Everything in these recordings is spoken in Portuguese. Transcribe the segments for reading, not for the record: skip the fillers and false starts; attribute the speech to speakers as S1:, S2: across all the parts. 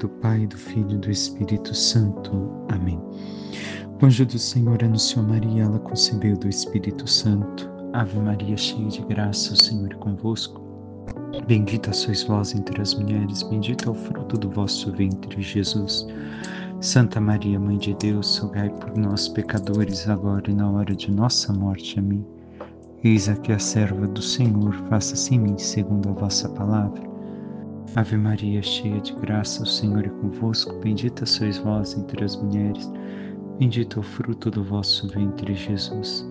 S1: do Pai, do Filho e do Espírito Santo. Amém. O anjo do Senhor anunciou a Maria, ela concebeu do Espírito Santo. Ave Maria, cheia de graça, o Senhor é convosco. Bendita sois vós entre as mulheres, bendito é o fruto do vosso ventre, Jesus. Santa Maria, Mãe de Deus, rogai por nós, pecadores, agora e na hora de nossa morte. Amém. Eis aqui a serva do Senhor, faça-se em mim segundo a vossa palavra. Ave Maria, cheia de graça, o Senhor é convosco, bendita sois vós entre as mulheres, bendito é o fruto do vosso ventre, Jesus.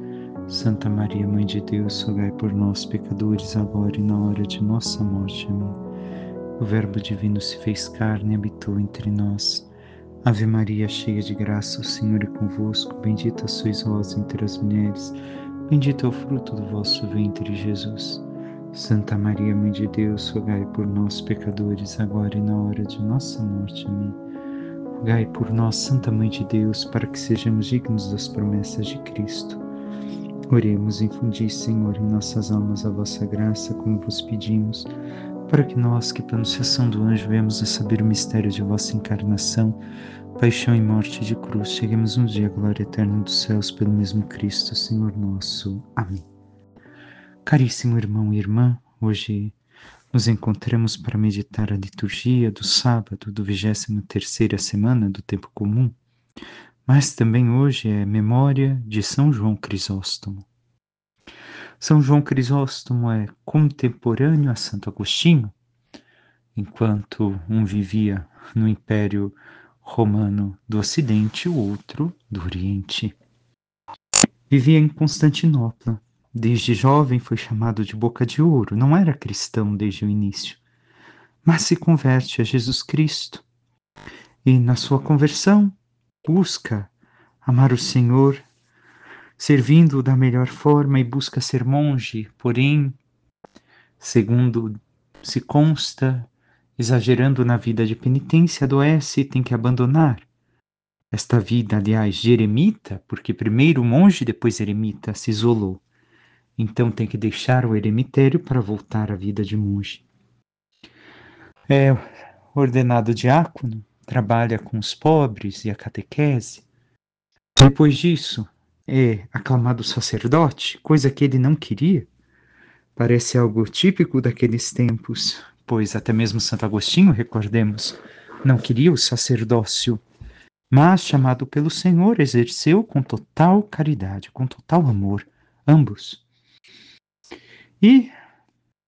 S1: Santa Maria, Mãe de Deus, rogai por nós, pecadores, agora e na hora de nossa morte. Amém. O Verbo divino se fez carne e habitou entre nós. Ave Maria, cheia de graça, o Senhor é convosco, bendita sois vós entre as mulheres, bendito é o fruto do vosso ventre, Jesus. Santa Maria, Mãe de Deus, rogai por nós, pecadores, agora e na hora de nossa morte. Amém. Rogai por nós, Santa Mãe de Deus, para que sejamos dignos das promessas de Cristo. Oremos, infundi, Senhor, em nossas almas a vossa graça, como vos pedimos, para que nós, que pela anunciação do anjo vemos a saber o mistério de vossa encarnação, paixão e morte de cruz, cheguemos um dia à glória eterna dos céus pelo mesmo Cristo, Senhor nosso. Amém. Caríssimo irmão e irmã, hoje nos encontramos para meditar a liturgia do sábado do 23ª semana do tempo comum, mas também hoje é memória de São João Crisóstomo. São João Crisóstomo é contemporâneo a Santo Agostinho, enquanto um vivia no Império Romano do Ocidente, o outro do Oriente. Vivia em Constantinopla. Desde jovem foi chamado de Boca de Ouro, não era cristão desde o início, mas se converte a Jesus Cristo e na sua conversão busca amar o Senhor, servindo-o da melhor forma e busca ser monge, porém, segundo se consta, exagerando na vida de penitência, adoece e tem que abandonar esta vida, aliás, de eremita, porque primeiro monge, depois eremita, se isolou. Então tem que deixar o eremitério para voltar à vida de monge. É ordenado diácono, trabalha com os pobres e a catequese. Depois disso, é aclamado sacerdote, coisa que ele não queria. Parece algo típico daqueles tempos, pois até mesmo Santo Agostinho, recordemos, não queria o sacerdócio, mas chamado pelo Senhor, exerceu com total caridade, com total amor, ambos. E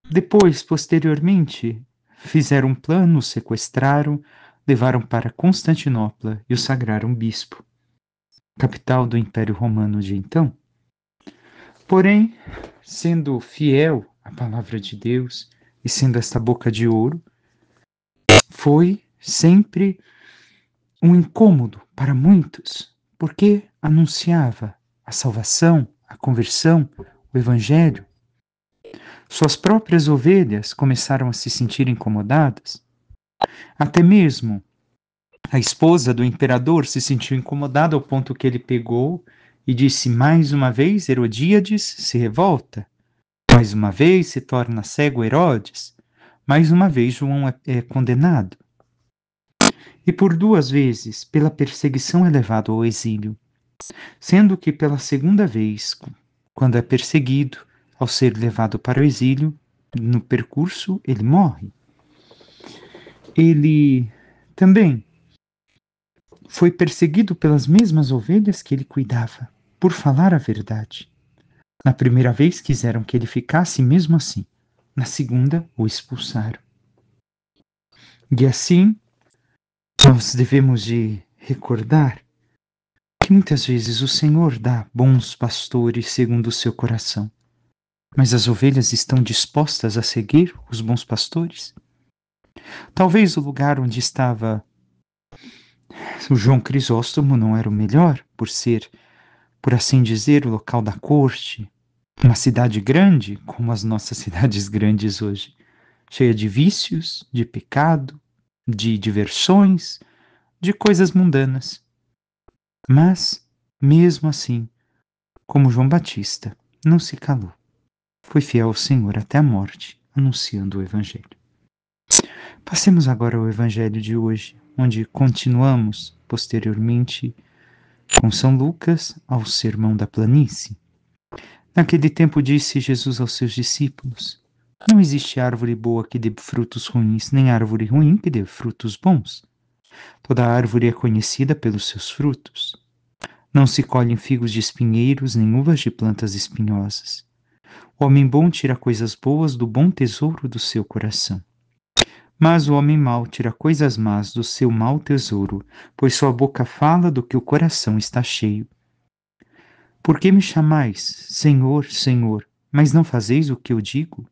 S1: depois, posteriormente, fizeram um plano, sequestraram, levaram para Constantinopla e o sagraram bispo, capital do Império Romano de então. Porém, sendo fiel à palavra de Deus e sendo esta boca de ouro, foi sempre um incômodo para muitos, porque anunciava a salvação, a conversão, o Evangelho. Suas próprias ovelhas começaram a se sentir incomodadas. Até mesmo a esposa do imperador se sentiu incomodada ao ponto que ele pegou e disse: mais uma vez Herodíades se revolta, mais uma vez se torna cego Herodes, mais uma vez João é condenado. E por 2 vezes, pela perseguição, é levado ao exílio, sendo que pela segunda vez, quando é perseguido, ao ser levado para o exílio, no percurso ele morre. Ele também foi perseguido pelas mesmas ovelhas que ele cuidava, por falar a verdade. Na primeira vez quiseram que ele ficasse mesmo assim, na segunda o expulsaram. E assim, nós devemos de recordar que muitas vezes o Senhor dá bons pastores segundo o seu coração. Mas as ovelhas estão dispostas a seguir os bons pastores? Talvez o lugar onde estava o João Crisóstomo não era o melhor, por ser, por assim dizer, o local da corte, uma cidade grande, como as nossas cidades grandes hoje, cheia de vícios, de pecado, de diversões, de coisas mundanas. Mas, mesmo assim, como João Batista, não se calou. Foi fiel ao Senhor até a morte, anunciando o Evangelho. Passemos agora ao Evangelho de hoje. onde continuamos posteriormente com São Lucas ao Sermão da Planície. Naquele tempo disse Jesus aos seus discípulos: não existe árvore boa que dê frutos ruins, nem árvore ruim que dê frutos bons. Toda árvore é conhecida pelos seus frutos. Não se colhem figos de espinheiros, nem uvas de plantas espinhosas. O homem bom tira coisas boas do bom tesouro do seu coração. Mas o homem mau tira coisas más do seu mau tesouro, pois sua boca fala do que o coração está cheio. Por que me chamais, Senhor, Senhor, mas não fazeis o que eu digo?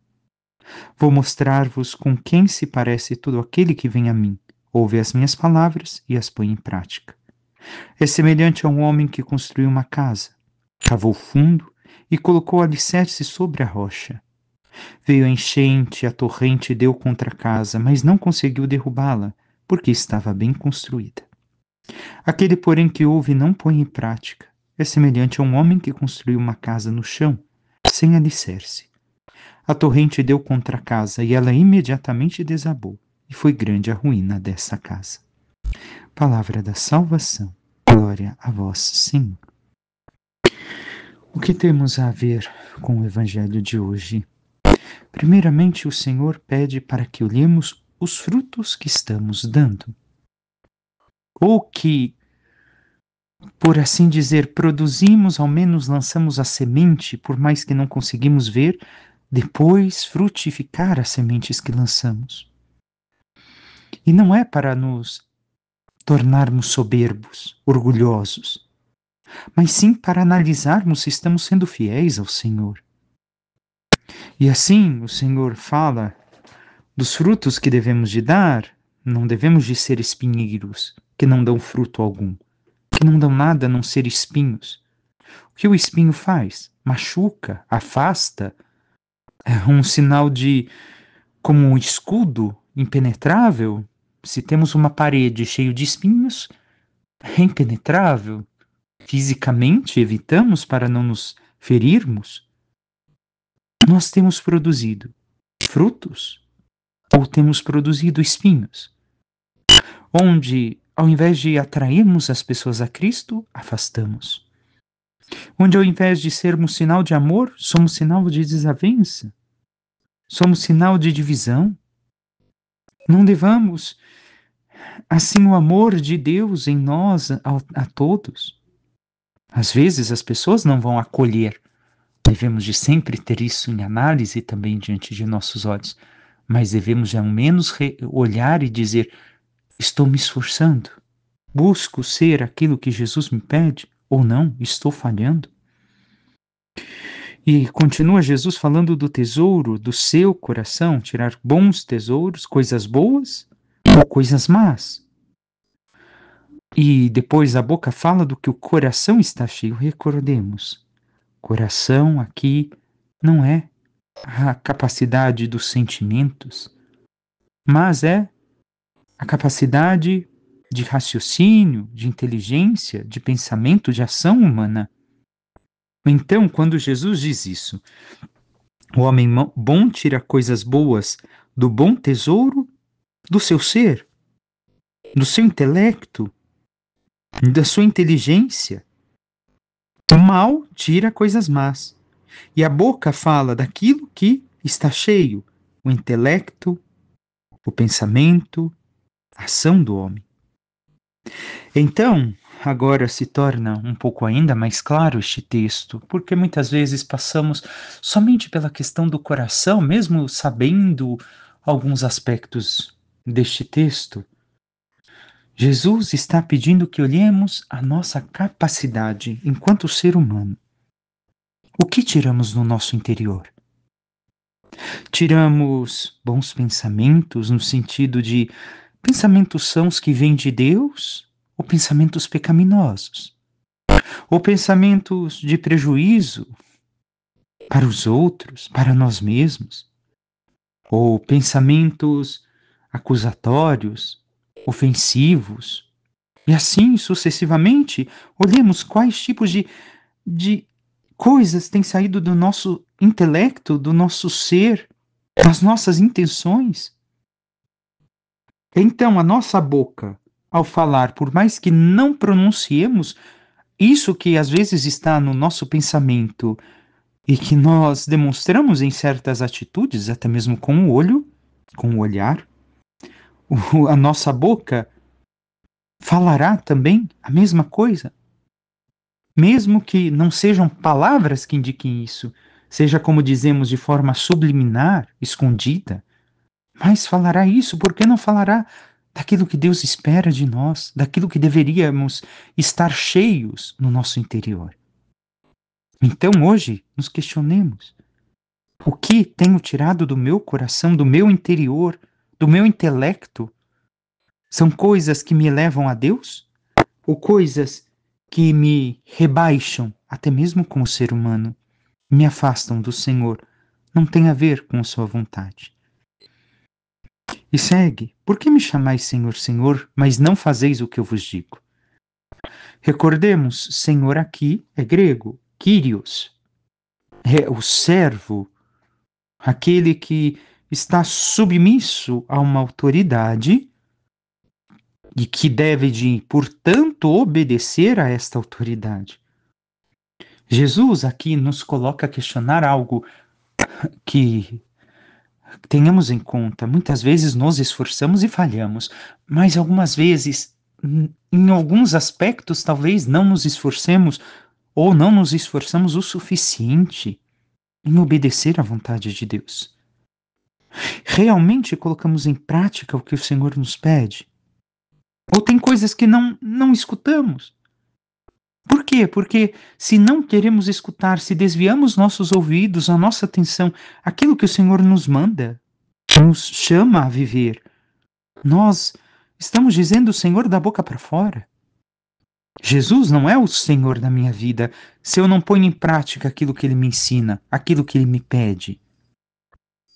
S1: Vou mostrar-vos com quem se parece todo aquele que vem a mim, ouve as minhas palavras e as põe em prática. É semelhante a um homem que construiu uma casa, cavou fundo e colocou alicerce sobre a rocha. Veio a enchente, a torrente deu contra a casa, mas não conseguiu derrubá-la, porque estava bem construída. Aquele, porém, que ouve e não põe em prática, é semelhante a um homem que construiu uma casa no chão, sem alicerce. A torrente deu contra a casa e ela imediatamente desabou, e foi grande a ruína dessa casa. Palavra da salvação. Glória a vós, Senhor. O que temos a ver com o Evangelho de hoje? Primeiramente, o Senhor pede para que olhemos os frutos que estamos dando. Ou que, por assim dizer, produzimos, ao menos lançamos a semente, por mais que não conseguimos ver, depois frutificar as sementes que lançamos. E não é para nos tornarmos soberbos, orgulhosos, mas sim para analisarmos se estamos sendo fiéis ao Senhor. E assim o Senhor fala dos frutos que devemos de dar. Não devemos de ser espinheiros, que não dão fruto algum, que não dão nada a não ser espinhos. O que o espinho faz? Machuca, afasta, é um sinal de, como um escudo impenetrável. Se temos uma parede cheia de espinhos, é impenetrável. Fisicamente evitamos para não nos ferirmos. Nós temos produzido frutos ou temos produzido espinhos, onde, ao invés de atrairmos as pessoas a Cristo, afastamos. Onde, ao invés de sermos sinal de amor, somos sinal de desavença. Somos sinal de divisão. Não levamos, assim, o amor de Deus em nós a todos. Às vezes as pessoas não vão acolher. Devemos de sempre ter isso em análise também diante de nossos olhos. Mas devemos de ao menos olhar e dizer: estou me esforçando? Busco ser aquilo que Jesus me pede? Ou não? Estou falhando? E continua Jesus falando do tesouro do seu coração, tirar bons tesouros, coisas boas ou coisas más. E depois a boca fala do que o coração está cheio. Recordemos, coração aqui não é a capacidade dos sentimentos, mas é a capacidade de raciocínio, de inteligência, de pensamento, de ação humana. Então, quando Jesus diz isso, o homem bom tira coisas boas do bom tesouro do seu ser, do seu intelecto, da sua inteligência. O mal tira coisas más. E a boca fala daquilo que está cheio, o intelecto, o pensamento, a ação do homem. Então, agora se torna um pouco ainda mais claro este texto, porque muitas vezes passamos somente pela questão do coração, mesmo sabendo alguns aspectos deste texto. Jesus está pedindo que olhemos a nossa capacidade enquanto ser humano. O que tiramos no nosso interior? Tiramos bons pensamentos, no sentido de pensamentos sãos que vêm de Deus, ou pensamentos pecaminosos? Ou pensamentos de prejuízo para os outros, para nós mesmos? Ou pensamentos acusatórios, ofensivos? E assim sucessivamente, olhemos quais tipos de coisas têm saído do nosso intelecto, do nosso ser, das nossas intenções. Então, a nossa boca ao falar, por mais que não pronunciemos, isso que às vezes está no nosso pensamento e que nós demonstramos em certas atitudes, até mesmo com o olho, com o olhar, a nossa boca falará também a mesma coisa, mesmo que não sejam palavras que indiquem isso, seja como dizemos de forma subliminar, escondida, mas falará isso, porque não falará daquilo que Deus espera de nós, daquilo que deveríamos estar cheios no nosso interior. Então hoje nos questionemos: o que tenho tirado do meu coração, do meu interior, do meu intelecto? São coisas que me levam a Deus? Ou coisas que me rebaixam, até mesmo como ser humano, me afastam do Senhor, não tem a ver com a sua vontade? E segue: por que me chamais Senhor, Senhor, mas não fazeis o que eu vos digo? Recordemos, Senhor aqui é grego, Kyrios, é o servo, aquele que está submisso a uma autoridade e que deve de, portanto, obedecer a esta autoridade. Jesus aqui nos coloca a questionar algo que tenhamos em conta. Muitas vezes nos esforçamos e falhamos, mas algumas vezes, em alguns aspectos, talvez não nos esforcemos ou não nos esforçamos o suficiente em obedecer à vontade de Deus. Realmente colocamos em prática o que o Senhor nos pede? Ou tem coisas que não escutamos? Por quê? Porque se não queremos escutar, se desviamos nossos ouvidos, a nossa atenção, aquilo que o Senhor nos manda, nos chama a viver, nós estamos dizendo o Senhor da boca para fora. Jesus não é o Senhor da minha vida se eu não ponho em prática aquilo que Ele me ensina, aquilo que Ele me pede.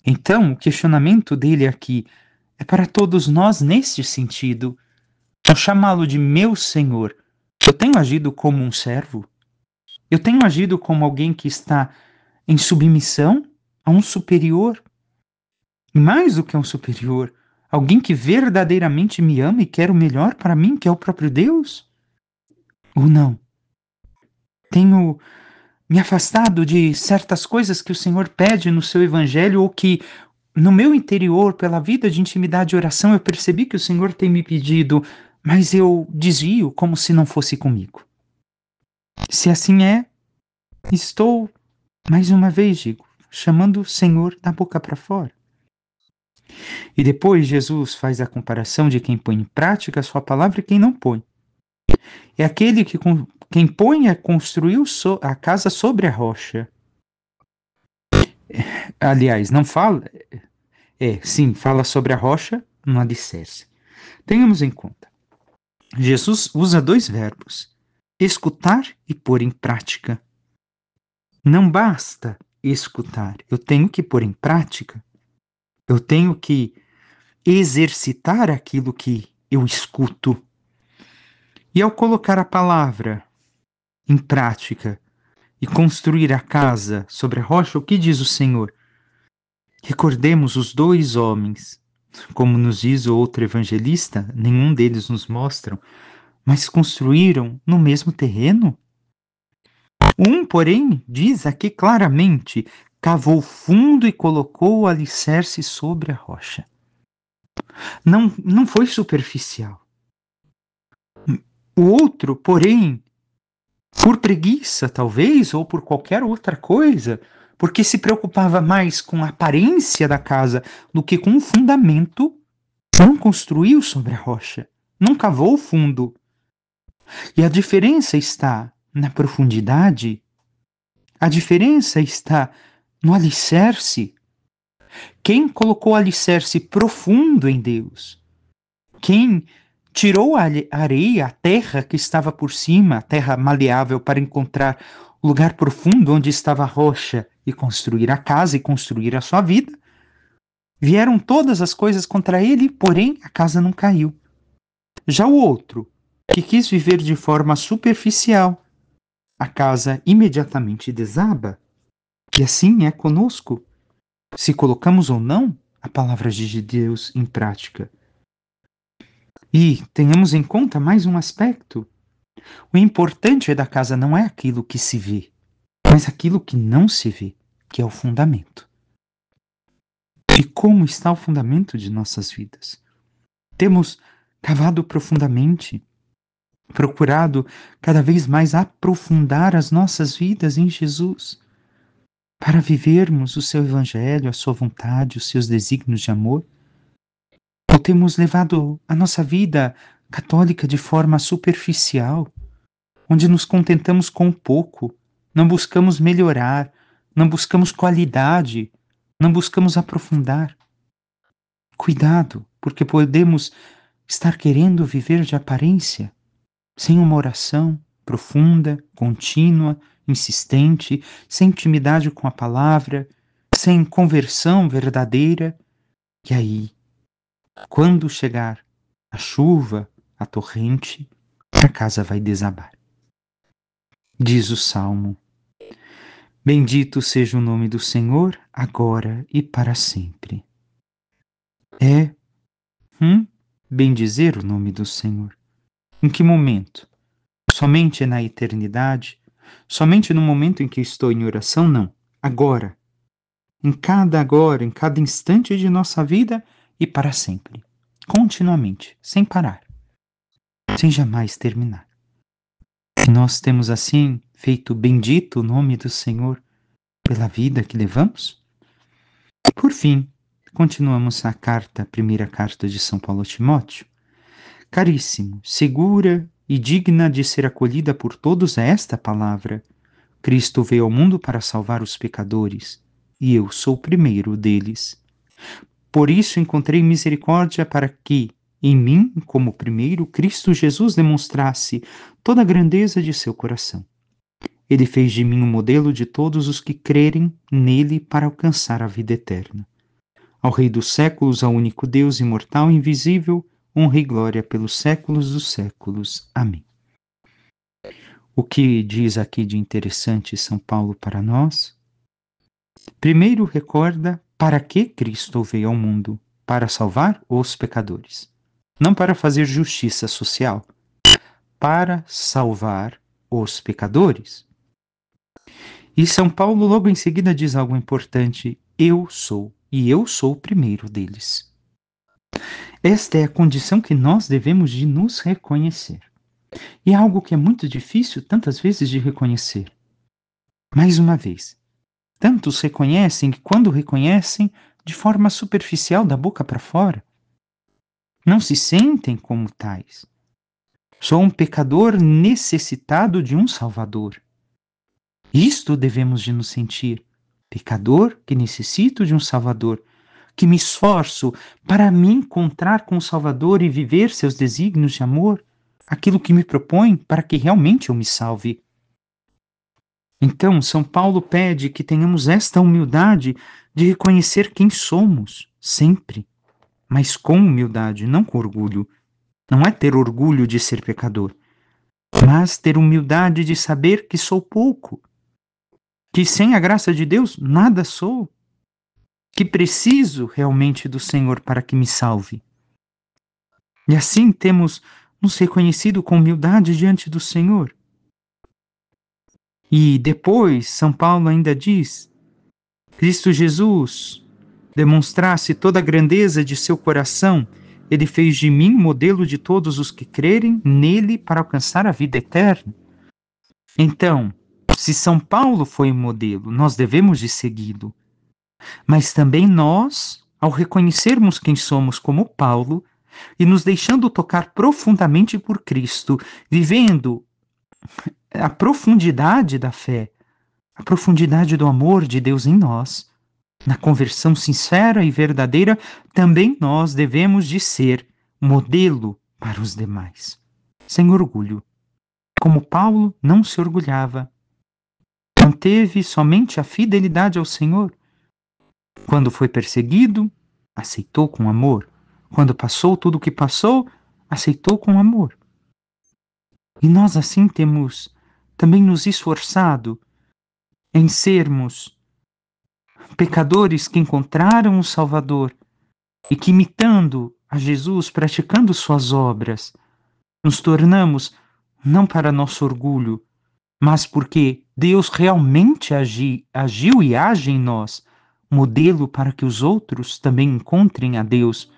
S1: Então, o questionamento dele aqui é para todos nós neste sentido. Ao chamá-lo de meu Senhor, eu tenho agido como um servo? Eu tenho agido como alguém que está em submissão a um superior? E mais do que um superior, alguém que verdadeiramente me ama e quer o melhor para mim, que é o próprio Deus? Ou não? Tenho me afastado de certas coisas que o Senhor pede no seu evangelho ou que no meu interior, pela vida de intimidade e oração, eu percebi que o Senhor tem me pedido, mas eu desvio como se não fosse comigo. Se assim é, estou, mais uma vez digo, chamando o Senhor da boca para fora. E depois Jesus faz a comparação de quem põe em prática a sua palavra e quem não põe. É aquele que quem põe é construiu a casa sobre a rocha. Aliás, não fala. Sim, fala sobre a rocha no alicerce. Tenhamos em conta. Jesus usa dois verbos: escutar e pôr em prática. Não basta escutar, eu tenho que pôr em prática. Eu tenho que exercitar aquilo que eu escuto. E ao colocar a palavra em prática e construir a casa sobre a rocha, o que diz o Senhor? Recordemos os dois homens, como nos diz o outro evangelista, nenhum deles nos mostram, mas construíram no mesmo terreno. Um, porém, diz aqui claramente, cavou fundo e colocou o alicerce sobre a rocha. Não foi superficial. O outro, porém, por preguiça, talvez, ou por qualquer outra coisa, porque se preocupava mais com a aparência da casa do que com o fundamento, não construiu sobre a rocha, não cavou fundo. E a diferença está na profundidade, a diferença está no alicerce. Quem colocou o alicerce profundo em Deus, quem tirou a areia, a terra que estava por cima, a terra maleável, para encontrar o lugar profundo onde estava a rocha e construir a casa e construir a sua vida, vieram todas as coisas contra ele, porém a casa não caiu. Já o outro, que quis viver de forma superficial, a casa imediatamente desaba. E assim é conosco, se colocamos ou não a palavra de Deus em prática. E tenhamos em conta mais um aspecto. O importante da casa não é aquilo que se vê, mas aquilo que não se vê, que é o fundamento. E como está o fundamento de nossas vidas? Temos cavado profundamente, procurado cada vez mais aprofundar as nossas vidas em Jesus, para vivermos o seu evangelho, a sua vontade, os seus desígnios de amor? Ou temos levado a nossa vida católica de forma superficial, onde nos contentamos com pouco, não buscamos melhorar, não buscamos qualidade, não buscamos aprofundar? Cuidado, porque podemos estar querendo viver de aparência, sem uma oração profunda, contínua, insistente, sem intimidade com a palavra, sem conversão verdadeira. E aí, quando chegar a chuva, a torrente, a casa vai desabar. Diz o Salmo: Bendito seja o nome do Senhor, agora e para sempre. É, bendizer o nome do Senhor. Em que momento? Somente na eternidade? Somente no momento em que estou em oração? Não. Agora. Agora, em cada instante de nossa vida e para sempre. Continuamente, sem parar, sem jamais terminar. E nós temos assim feito bendito o nome do Senhor pela vida que levamos? Por fim, continuamos a primeira carta de São Paulo a Timóteo. Caríssimo, segura e digna de ser acolhida por todos é esta palavra: Cristo veio ao mundo para salvar os pecadores, e eu sou o primeiro deles. Por isso encontrei misericórdia para que, em mim, como primeiro, Cristo Jesus demonstrasse toda a grandeza de seu coração. Ele fez de mim um modelo de todos os que crerem nele para alcançar a vida eterna. Ao Rei dos séculos, ao único Deus imortal e invisível, honra e glória pelos séculos dos séculos. Amém. O que diz aqui de interessante São Paulo para nós? Primeiro, recorda para que Cristo veio ao mundo: para salvar os pecadores. Não para fazer justiça social, para salvar os pecadores. E São Paulo logo em seguida diz algo importante: eu sou, e eu sou o primeiro deles. Esta é a condição que nós devemos de nos reconhecer. E é algo que é muito difícil tantas vezes de reconhecer. Mais uma vez, tantos reconhecem que quando reconhecem, de forma superficial, da boca para fora, não se sentem como tais. Sou um pecador necessitado de um Salvador. Isto devemos de nos sentir: pecador que necessito de um Salvador, que me esforço para me encontrar com o Salvador e viver seus desígnios de amor, aquilo que me propõe para que realmente eu me salve. Então, São Paulo pede que tenhamos esta humildade de reconhecer quem somos, sempre, mas com humildade, não com orgulho. Não é ter orgulho de ser pecador, mas ter humildade de saber que sou pouco, que sem a graça de Deus nada sou, que preciso realmente do Senhor para que me salve. E assim temos nos reconhecido com humildade diante do Senhor. E depois, São Paulo ainda diz: Cristo Jesus demonstrasse toda a grandeza de seu coração, ele fez de mim modelo de todos os que crerem nele para alcançar a vida eterna. Então, se São Paulo foi um modelo, nós devemos de segui-lo. Mas também nós, ao reconhecermos quem somos como Paulo e nos deixando tocar profundamente por Cristo, vivendo a profundidade da fé, a profundidade do amor de Deus em nós, na conversão sincera e verdadeira, também nós devemos de ser modelo para os demais, sem orgulho. Como Paulo não se orgulhava, manteve somente a fidelidade ao Senhor. Quando foi perseguido, aceitou com amor. Quando passou tudo o que passou, aceitou com amor. E nós assim temos também nos esforçado em sermos pecadores que encontraram o Salvador e que, imitando a Jesus, praticando suas obras, nos tornamos, não para nosso orgulho, mas porque Deus realmente agiu e age em nós, modelo para que os outros também encontrem a Deus,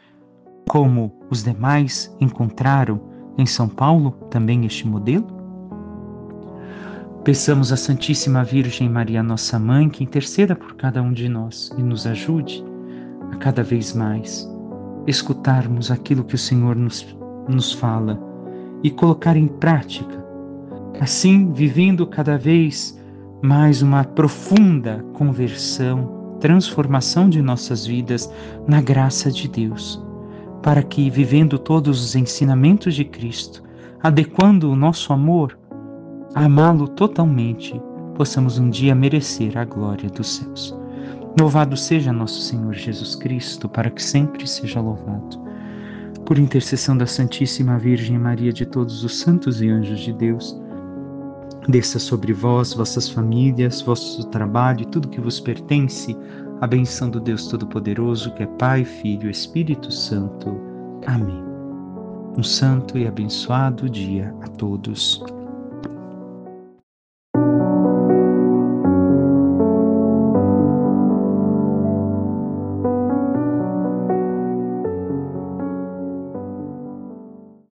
S1: como os demais encontraram em São Paulo também este modelo? Peçamos à Santíssima Virgem Maria, nossa Mãe, que interceda por cada um de nós e nos ajude a cada vez mais escutarmos aquilo que o Senhor nos fala e colocar em prática, assim vivendo cada vez mais uma profunda conversão, transformação de nossas vidas na graça de Deus, para que, vivendo todos os ensinamentos de Cristo, adequando o nosso amor, a amá-lo totalmente, possamos um dia merecer a glória dos céus. Louvado seja nosso Senhor Jesus Cristo, para que sempre seja louvado. Por intercessão da Santíssima Virgem Maria, de todos os santos e anjos de Deus, desça sobre vós, vossas famílias, vosso trabalho e tudo que vos pertence, a benção do Deus Todo-Poderoso, que é Pai, Filho e Espírito Santo. Amém. Um santo e abençoado dia a todos.